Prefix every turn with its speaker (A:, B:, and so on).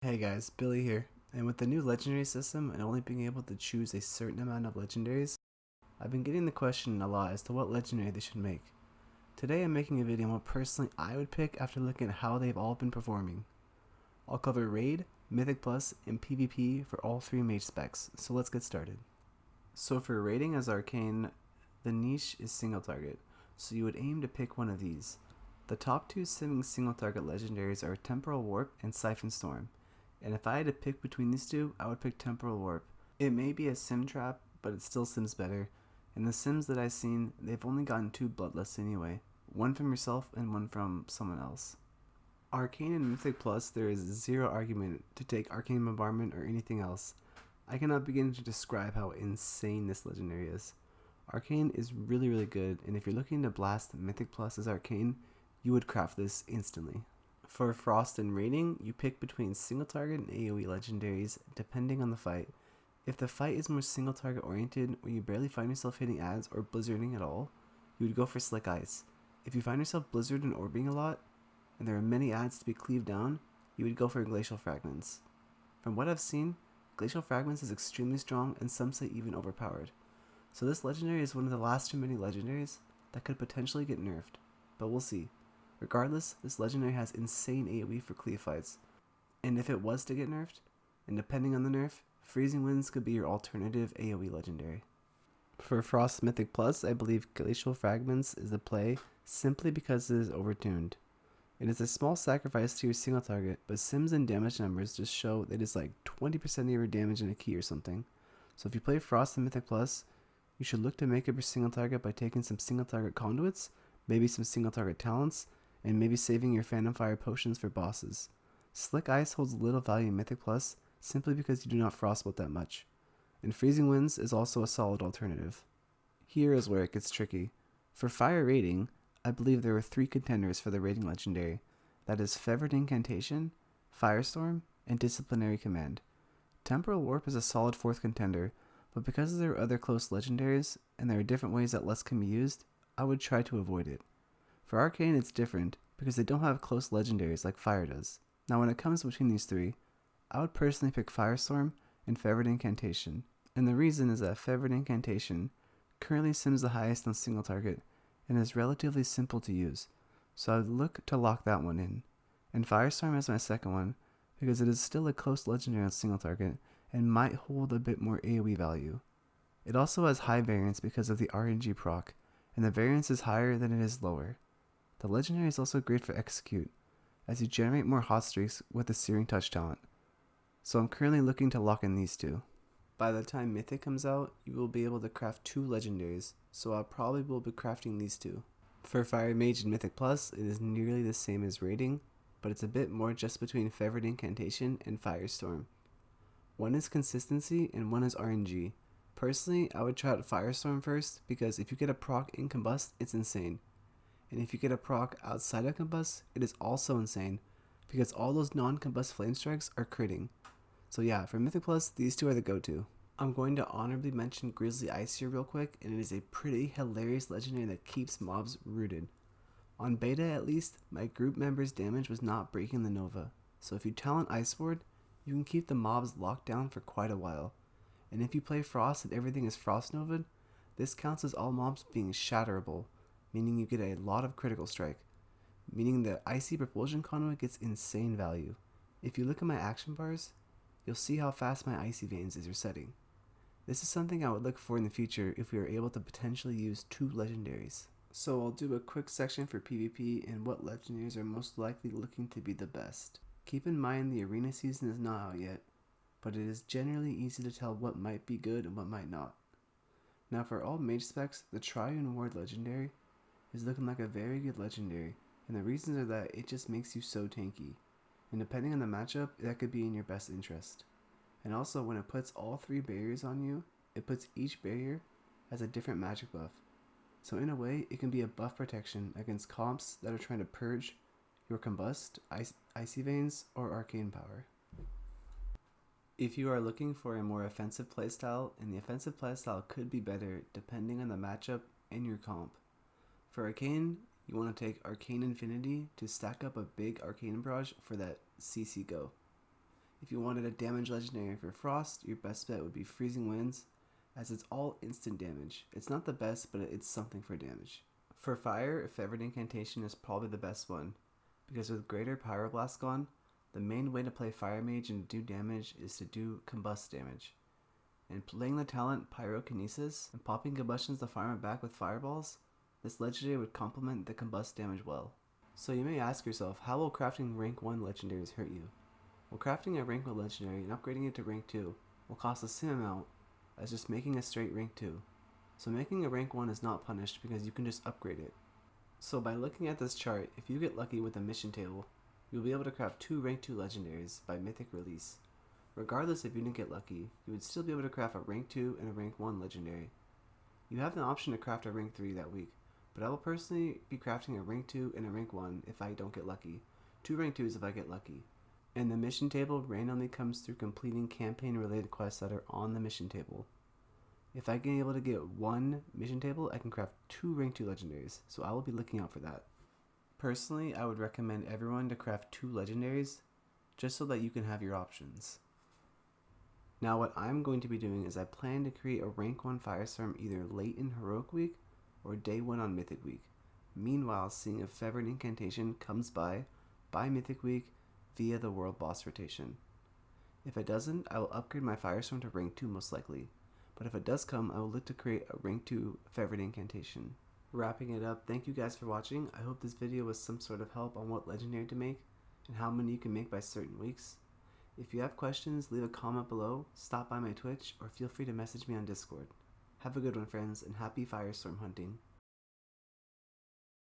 A: Hey guys, Billy here. And with the new legendary system and only being able to choose a certain amount of legendaries, I've been getting the question a lot as to what legendary they should make. Today I'm making a video on what personally I would pick after looking at how they've all been performing. I'll cover Raid, Mythic Plus, and PvP for all three mage specs, so let's get started. So for raiding as Arcane, the niche is single target, so you would aim to pick one of these. The top two simming single target legendaries are Temporal Warp and Siphon Storm, and if I had to pick between these two, I would pick Temporal Warp. It may be a sim trap, but it still sims better, and the sims that I've seen, they've only gotten two bloodlusts anyway, one from yourself and one from someone else. Arcane and Mythic Plus, there is zero argument to take Arcane Bombardment or anything else. I cannot begin to describe how insane this legendary is. Arcane is really good, and if you're looking to blast Mythic Plus as Arcane, you would craft this instantly. For Frost and Raiding, you pick between single target and AoE legendaries depending on the fight. If the fight is more single target oriented, or you barely find yourself hitting ads or blizzarding at all, you would go for Slick Ice. If you find yourself blizzard and orbing a lot, and there are many ads to be cleaved down, you would go for Glacial Fragments. From what I've seen, Glacial Fragments is extremely strong and some say even overpowered. So this legendary is one of the last too many legendaries that could potentially get nerfed, but we'll see. Regardless, this legendary has insane AoE for cleave fights, and if it was to get nerfed, and depending on the nerf, Freezing Winds could be your alternative AoE legendary. For Frost Mythic Plus, I believe Glacial Fragments is the play simply because it is overtuned. It is a small sacrifice to your single target, but sims and damage numbers just show that it is like 20% of your damage in a key or something. So if you play Frost and Mythic Plus, you should look to make up your single target by taking some single target conduits, maybe some single target talents, and maybe saving your Phantom Fire potions for bosses. Slick Ice holds little value in Mythic Plus simply because you do not frostbolt that much, and Freezing Winds is also a solid alternative. Here is where it gets tricky. For fire raiding, I believe there are three contenders for the raiding legendary. That is Fevered Incantation, Firestorm, and Disciplinary Command. Temporal Warp is a solid fourth contender, but because there are other close legendaries, and there are different ways that less can be used, I would try to avoid it. For Arcane it's different, because they don't have close legendaries like Fire does. Now when it comes between these three, I would personally pick Firestorm and Fevered Incantation, and the reason is that Fevered Incantation currently sims the highest on single target, and is relatively simple to use, so I would look to lock that one in. And Firestorm is my second one, because it is still a close legendary on single target, and might hold a bit more AoE value. It also has high variance because of the RNG proc, and the variance is higher than it is lower. The legendary is also great for execute, as you generate more hot streaks with the Searing Touch talent. So I'm currently looking to lock in these two. By the time Mythic comes out, you will be able to craft two legendaries, so I probably will be crafting these two. For Fire Mage and Mythic Plus, it is nearly the same as Raiding, but it's a bit more just between Fevered Incantation and Firestorm. One is consistency and one is RNG. Personally, I would try out Firestorm first, because if you get a proc in Combust, it's insane. And if you get a proc outside of Combust, it is also insane, because all those non-Combust Flame Strikes are critting. So yeah, for Mythic Plus, these two are the go-to. I'm going to honorably mention Grisly Ice here real quick, and it is a pretty hilarious legendary that keeps mobs rooted. On beta at least, my group members' damage was not breaking the Nova, so if you talent Ice Ward, you can keep the mobs locked down for quite a while. And if you play Frost and everything is Frost Novad, this counts as all mobs being shatterable, meaning you get a lot of critical strike, meaning the Icy Propulsion Conduit gets insane value. If you look at my action bars, you'll see how fast my Icy Veins is resetting. This is something I would look for in the future if we are able to potentially use two legendaries. So I'll do a quick section for PvP and what legendaries are most likely looking to be the best. Keep in mind the arena season is not out yet, but it is generally easy to tell what might be good and what might not. Now for all mage specs, the Triune Ward legendary is looking like a very good legendary, and the reasons are that it just makes you so tanky, and depending on the matchup, that could be in your best interest. And also when it puts all three barriers on you, it puts each barrier as a different magic buff. So in a way, it can be a buff protection against comps that are trying to purge your Combust, Icy Veins, or Arcane Power. If you are looking for a more offensive playstyle, and the offensive playstyle could be better depending on the matchup and your comp. For Arcane, you want to take Arcane Infinity to stack up a big Arcane Barrage for that CC go. If you wanted a damage legendary for Frost, your best bet would be Freezing Winds, as it's all instant damage. It's not the best, but it's something for damage. For Fire, Favorite Incantation is probably the best one, because with Greater Pyroblast gone, the main way to play Fire Mage and do damage is to do combust damage. And playing the talent Pyrokinesis and popping combustions to farm it back with fireballs, this legendary would complement the combust damage well. So you may ask yourself, how will crafting rank 1 legendaries hurt you? Well, crafting a rank 1 legendary and upgrading it to rank 2 will cost the same amount as just making a straight rank 2. So making a rank 1 is not punished because you can just upgrade it. So by looking at this chart, if you get lucky with the mission table, you'll be able to craft 2 rank 2 legendaries by mythic release. Regardless if you didn't get lucky, you would still be able to craft a rank 2 and a rank 1 legendary. You have the option to craft a rank 3 that week, but I will personally be crafting a rank 2 and a rank 1 if I don't get lucky, 2 rank 2s if I get lucky. And the mission table randomly comes through completing campaign related quests that are on the mission table. If I get able to get 1 mission table, I can craft 2 rank 2 legendaries, so I will be looking out for that. Personally, I would recommend everyone to craft 2 legendaries, just so that you can have your options. Now what I'm going to be doing is I plan to create a rank 1 Firestorm either late in Heroic Week or day 1 on Mythic Week. Meanwhile, seeing if Favorite Incantation comes by Mythic Week via the World Boss rotation. If it doesn't, I will upgrade my Firestorm to rank 2 most likely. But if it does come, I will look to create a rank 2 Favorite Incantation. Wrapping it up, thank you guys for watching. I hope this video was some sort of help on what legendary to make and how many you can make by certain weeks. If you have questions, leave a comment below, stop by my Twitch, or feel free to message me on Discord. Have a good one, friends, and happy Firestorm hunting.